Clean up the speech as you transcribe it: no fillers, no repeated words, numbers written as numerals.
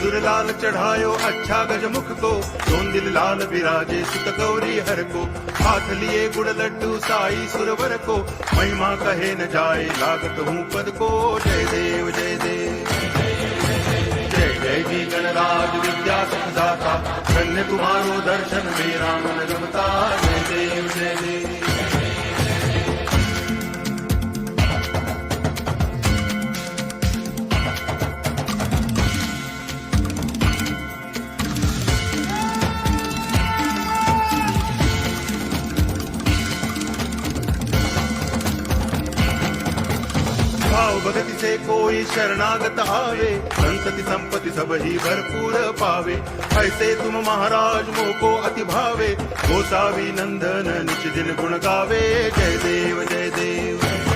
सिंदूर लाल चढ़ायो अच्छा गजमुख को, सोन दिल लाल विराजे सुत गौरी हर को। हाथ लिए गुड़ लड्डू साई सुरवर को, महिमा कहे न जाए लागत हूँ पद को। जय देव जय देव जय जय जी गणराज विद्या सुखदाता, धन्य तुम्हारो दर्शन मेरा मन रमता। जय देव जय देव। भाव भगति से कोई शरणागत आवे, संतति संपत्ति सब ही भरपूर पावे। ऐसे तुम महाराज मोको अति भावे, गोसावी नंदन निच दिन गुण गावे। जय देव जय देव।